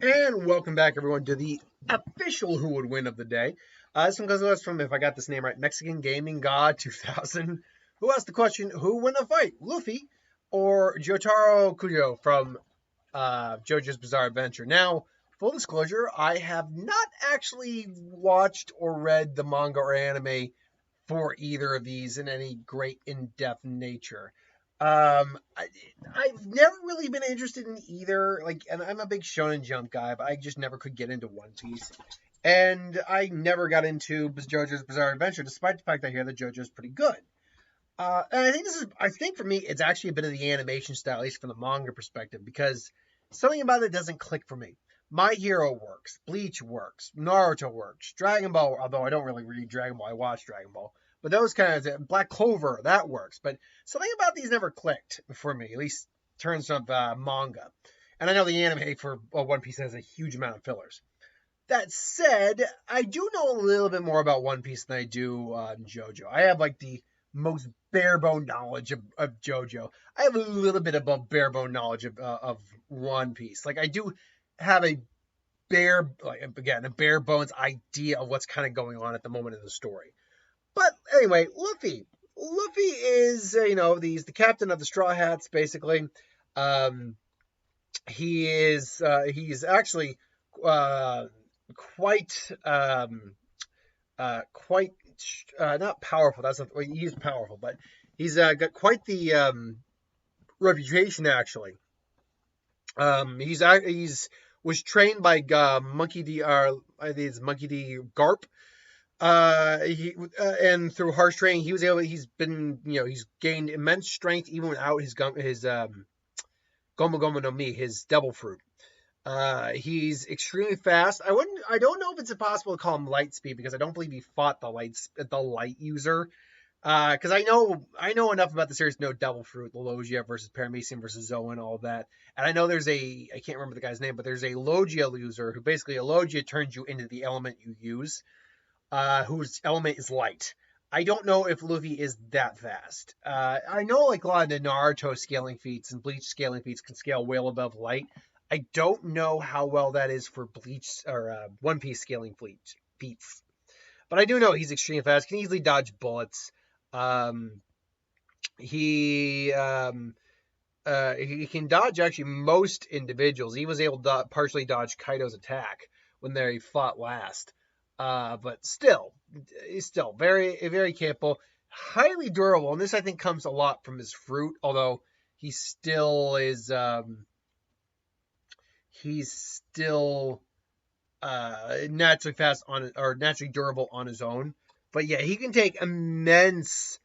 And welcome back, everyone, to the official Who Would Win of the day. This one comes to us from, if I got this name right, Mexican Gaming God 2000, who asked the question, who win a fight, Luffy or Jotaro Kujo from JoJo's Bizarre Adventure? Now, full disclosure, I have not actually watched or read the manga or anime for either of these in any great in-depth nature. I've never really been interested in either. And I'm a big Shonen Jump guy, but I just never could get into One Piece. And I never got into JoJo's Bizarre Adventure, despite the fact that I hear that JoJo's pretty good. And I think for me, it's actually a bit of the animation style, at least from the manga perspective, because something about it doesn't click for me. My Hero works, Bleach works, Naruto works, Dragon Ball, although I don't really read Dragon Ball, I watch Dragon Ball. But those kinds of Black Clover, that works. But something about these never clicked for me, at least in terms of manga. And I know the anime for One Piece has a huge amount of fillers. That said, I do know a little bit more about One Piece than I do JoJo. I have the most bare bone knowledge of JoJo. I have a little bit of bare bone knowledge of One Piece. I do have a bare bones idea of what's kind of going on at the moment in the story. But anyway, Luffy is the captain of the Straw Hats basically. He's actually quite not powerful. He's powerful, but he's got quite the reputation actually. He's was trained by Monkey D. Monkey D. Garp. And through harsh training, he's gained immense strength even without his Gomu Gomu no Mi, his devil fruit. He's extremely fast. I don't know if it's possible to call him light speed because I don't believe he fought the light user. Because I know enough about the series to know Devil Fruit, Logia versus Paramecium versus Zoan and all that. And I know I can't remember the guy's name, but there's a Logia user who basically a Logia turns you into the element you use, whose element is light. I don't know if Luffy is that fast. I know a lot of the Naruto scaling feats and Bleach scaling feats can scale well above light. I don't know how well that is for Bleach or One Piece scaling feats. But I do know he's extremely fast, can easily dodge bullets. He can dodge actually most individuals. He was able to partially dodge Kaido's attack when they fought last. But still, he's still very, very capable, highly durable. And this, I think, comes a lot from his fruit, although he still is, naturally fast naturally durable on his own. But yeah, he can take immense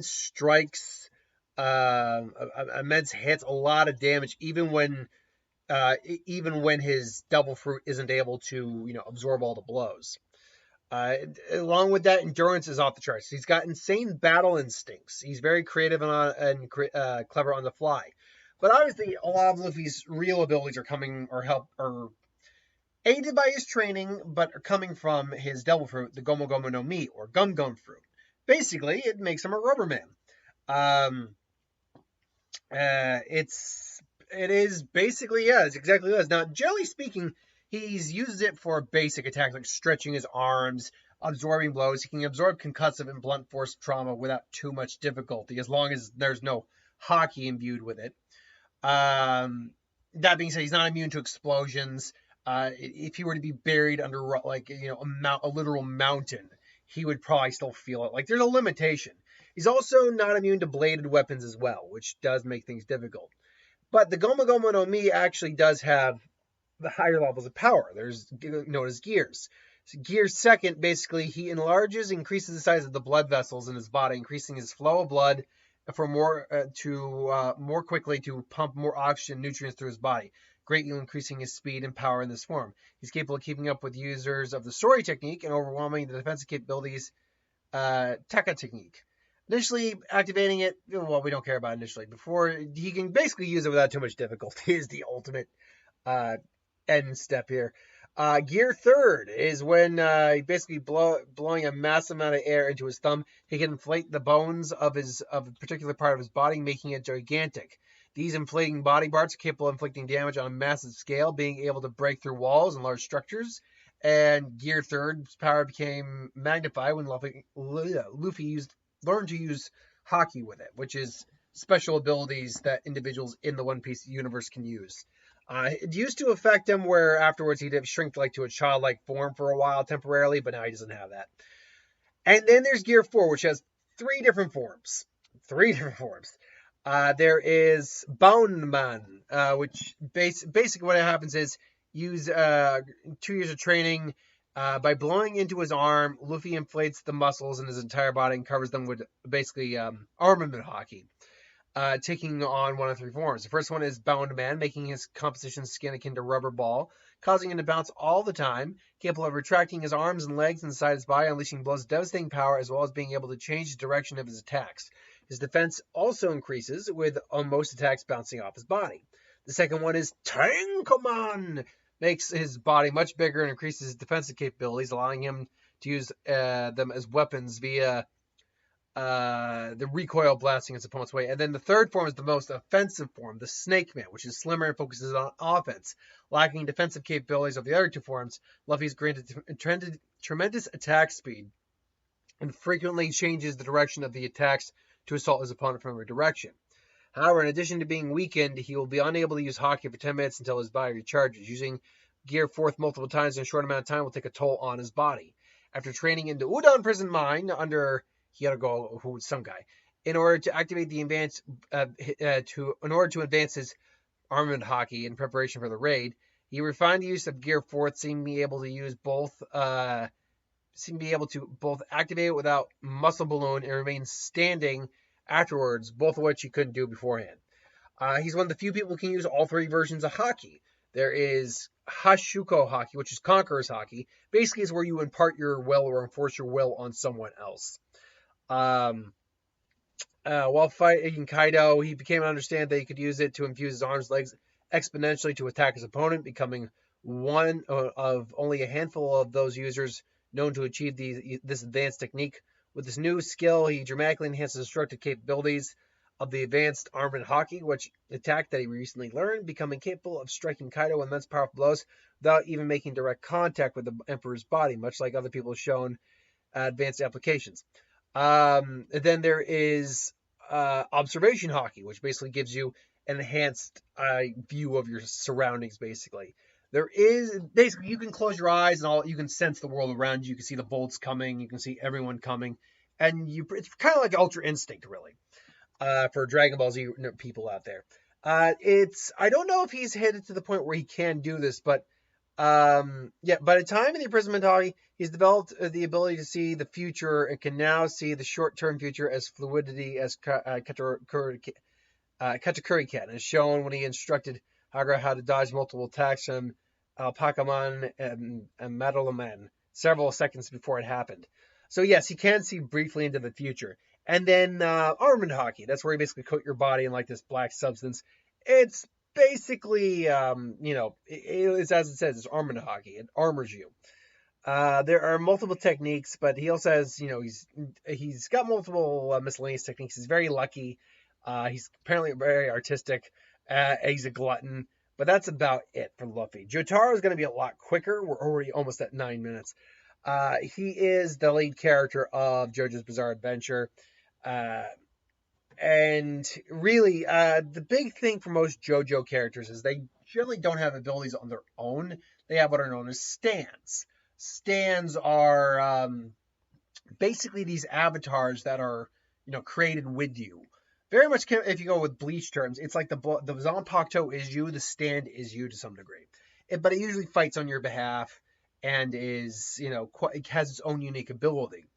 strikes, immense hits, a lot of damage, even when his devil fruit isn't able to, absorb all the blows. Along with that, endurance is off the charts. He's got insane battle instincts. He's very creative and clever on the fly. But obviously, a lot of Luffy's real abilities are aided by his training, but are coming from his devil fruit, the Gomu Gomu no Mi, or Gum Gum fruit. Basically, it makes him a rubber man. It is basically, it's exactly what it is. Now, generally speaking, he's used it for basic attacks like stretching his arms, absorbing blows. He can absorb concussive and blunt force trauma without too much difficulty, as long as there's no hockey imbued with it. That being said, he's not immune to explosions. If he were to be buried under a literal mountain, he would probably still feel it. There's a limitation. He's also not immune to bladed weapons as well, which does make things difficult. But the Gomu Gomu no Mi actually does have the higher levels of power. There's known as gears. So gear second, basically, he increases the size of the blood vessels in his body, increasing his flow of blood for more quickly to pump more oxygen and nutrients through his body, greatly increasing his speed and power in this form. He's capable of keeping up with users of the Sori technique and overwhelming the defensive capabilities Tekka technique. Initially activating it, well, we don't care about initially. Before he can basically use it without too much difficulty is the ultimate end step here. Gear third is when basically blowing a massive amount of air into his thumb. He can inflate the bones of a particular part of his body, making it gigantic. These inflating body parts are capable of inflicting damage on a massive scale, being able to break through walls and large structures. And Gear 3's power became magnified when Luffy learned to use Haki with it, which is special abilities that individuals in the One Piece universe can use. It used to affect him where afterwards he'd shrink to a childlike form for a while temporarily, but now he doesn't have that. And then there's Gear 4, which has three different forms. There is Bone Man, which basically what happens is use 2 years of training. By blowing into his arm, Luffy inflates the muscles in his entire body and covers them with basically armament Haki, taking on one of three forms. The first one is Bound Man, making his composition skin akin to rubber ball, causing him to bounce all the time, capable of retracting his arms and legs inside his body, unleashing blows of devastating power, as well as being able to change the direction of his attacks. His defense also increases, with most attacks bouncing off his body. The second one is Tankoman, makes his body much bigger and increases his defensive capabilities, allowing him to use them as weapons via the recoil blasting his opponent's way. And then the third form is the most offensive form, the Snake Man, which is slimmer and focuses on offense. Lacking defensive capabilities of the other two forms, Luffy's granted tremendous attack speed and frequently changes the direction of the attacks to assault his opponent from every direction. However, in addition to being weakened, he will be unable to use Haki for 10 minutes until his body recharges. Using Gear 4 multiple times in a short amount of time will take a toll on his body. After training in the Udon Prison Mine under Hirago, who was some guy, in order to activate the advance, in order to advance his armament Haki in preparation for the raid, he refined the use of Gear 4, seeming to be able to both activate it without muscle balloon and remain standing afterwards, both of which he couldn't do beforehand. He's one of the few people who can use all three versions of Haki. There is Hashuko Haki, which is Conqueror's Haki. Basically, is where you impart your will or enforce your will on someone else. While fighting Kaido, he became to understand that he could use it to infuse his arms and legs exponentially to attack his opponent, becoming one of only a handful of those users known to achieve this advanced technique. With this new skill, he dramatically enhances the destructive capabilities of the advanced armament Haki, which attack that he recently learned, becoming capable of striking Kaido with immense powerful blows without even making direct contact with the Emperor's body, much like other people have shown advanced applications. Then there is observation Haki, which basically gives you an enhanced view of your surroundings, basically. You can close your eyes and you can sense the world around you. You can see the bolts coming. You can see everyone coming. And it's kind of like Ultra Instinct, really, for Dragon Ball Z people out there. I don't know if he's headed to the point where he can do this, but by the time in the imprisonment Haki, he's developed the ability to see the future and can now see the short-term future as fluidity as Katakuri can, as shown when he instructed Hagura how to dodge multiple attacks from Alpacaman and Madalaman several seconds before it happened. So yes, he can see briefly into the future. And then armament Haki, that's where you basically coat your body in like this black substance. It's basically, it's as it says, it's armament Haki. It armors you. There are multiple techniques, but he also has, he's got multiple miscellaneous techniques. He's very lucky. He's apparently very artistic. He's a glutton. But that's about it for Luffy. Jotaro is going to be a lot quicker. We're already almost at 9 minutes. He is the lead character of JoJo's Bizarre Adventure. And really, the big thing for most JoJo characters is they generally don't have abilities on their own. They have what are known as stands. Stands are basically these avatars that are, created with you. Very much, if you go with Bleach terms, it's like the Zanpakuto is you, the stand is you to some degree. But it usually fights on your behalf and is, it has its own unique ability.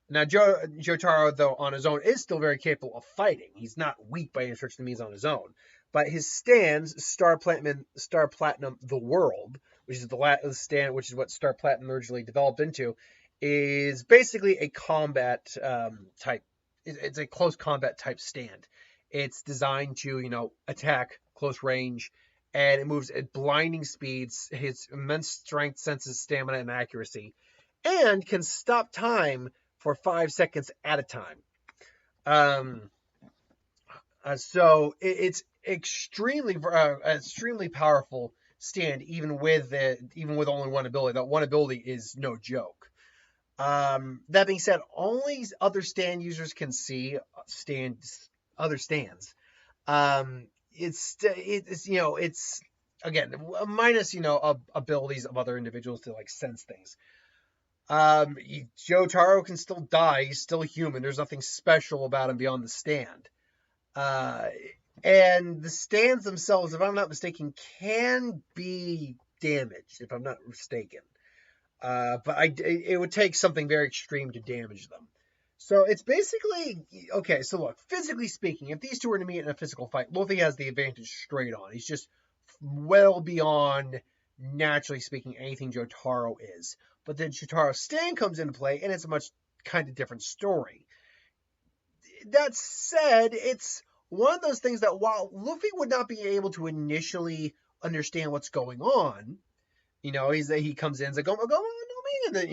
Now, Jotaro, though, on his own, is still very capable of fighting. He's not weak by any stretch of the means on his own. But his stands, Star Platinum, the World, which is the stand, which is what Star Platinum originally developed into, is basically a combat type. It's a close combat type stand. It's designed to, attack close range, and it moves at blinding speeds, hits immense strength, senses, stamina, and accuracy, and can stop time for 5 seconds at a time. So it's extremely powerful stand, even with only one ability. That one ability is no joke. That being said, only other stand users can see other stands. It's it's again minus abilities of other individuals to like sense things. Jotaro can still die. He's still human. There's nothing special about him beyond the stand. Uh, and the stands themselves, if I'm not mistaken, can be damaged. If I'm not mistaken, but it would take something very extreme to damage them. So it's basically okay. So look, physically speaking, if these two were to meet in a physical fight, Luffy has the advantage straight on. He's just well beyond, naturally speaking, anything Jotaro is. But then Jotaro stand comes into play, and it's a much kind of different story. That said, it's one of those things that while Luffy would not be able to initially understand what's going on, he comes in and like, oh no man, and then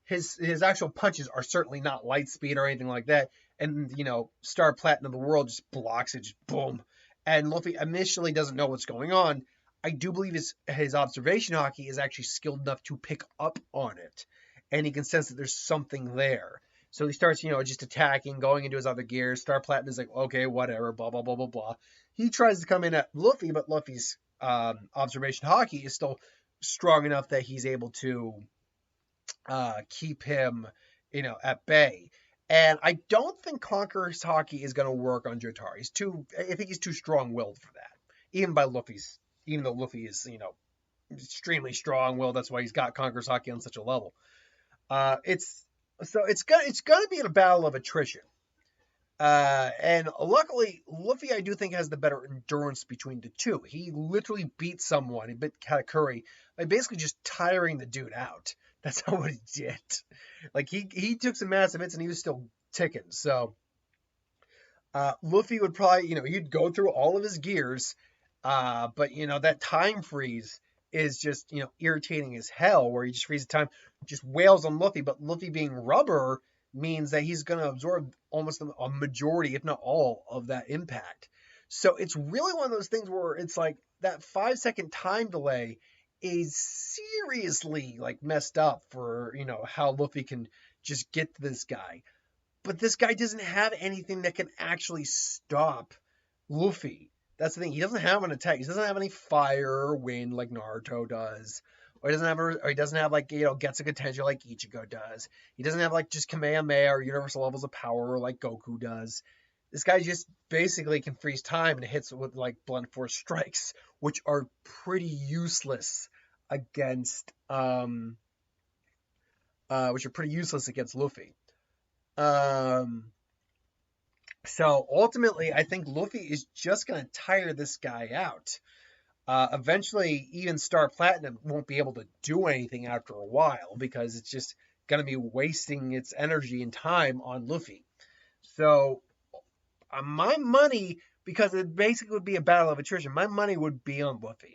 his actual punches are certainly not light speed or anything like that, and Star Platinum of the world just blocks it, just boom, and Luffy initially doesn't know what's going on. I do believe his observation Haki is actually skilled enough to pick up on it, and he can sense that there's something there. So he starts, just attacking, going into his other gears. Star Platinum is like, okay, whatever, blah, blah, blah, blah, blah. He tries to come in at Luffy, but Luffy's observation Haki is still strong enough that he's able to keep him, at bay. And I don't think Conqueror's Haki is going to work on Jotaro. I think he's too strong-willed for that. Even though Luffy is, extremely strong-willed, that's why he's got Conqueror's Haki on such a level. It's gonna be a battle of attrition. And luckily, Luffy, I do think, has the better endurance between the two. He literally beat someone, he beat Katakuri, by basically just tiring the dude out. That's how what he did. Like, he took some massive hits, and he was still ticking. So, Luffy would probably, he'd go through all of his gears, but, that time freeze is just, irritating as hell, where he just freezes time, just wails on Luffy, but Luffy being rubber means that he's going to absorb almost a majority, if not all, of that impact. So it's really one of those things where it's like that 5-second time delay is seriously like messed up for, how Luffy can just get to this guy. But this guy doesn't have anything that can actually stop Luffy. That's the thing. He doesn't have an attack. He doesn't have any fire or wind like Naruto does. Or he doesn't have like, Getsuga Tensho like Ichigo does. He doesn't have like just Kamehameha or universal levels of power like Goku does. This guy just basically can freeze time and hits with like blunt force strikes, which are pretty useless against Luffy. So ultimately, I think Luffy is just going to tire this guy out. Eventually, even Star Platinum won't be able to do anything after a while because it's just going to be wasting its energy and time on Luffy. So, my money, because it basically would be a battle of attrition, my money would be on Luffy.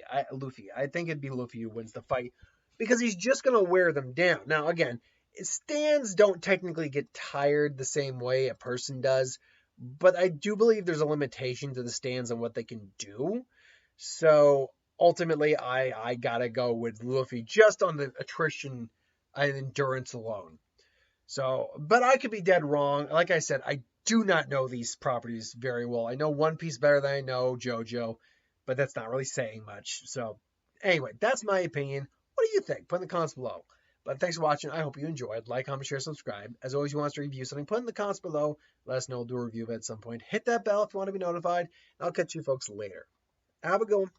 I think it'd be Luffy who wins the fight because he's just going to wear them down. Now, again, stands don't technically get tired the same way a person does, but I do believe there's a limitation to the stands and what they can do. So ultimately, I gotta go with Luffy just on the attrition and endurance alone. So, but I could be dead wrong. Like I said, I do not know these properties very well. I know One Piece better than I know JoJo, but that's not really saying much. So, anyway, that's my opinion. What do you think? Put in the comments below. But thanks for watching. I hope you enjoyed. Like, comment, share, subscribe. As always, you want us to review something, put in the comments below. Let us know. We'll do a review of it at some point. Hit that bell if you want to be notified. And I'll catch you folks later. Have a good one.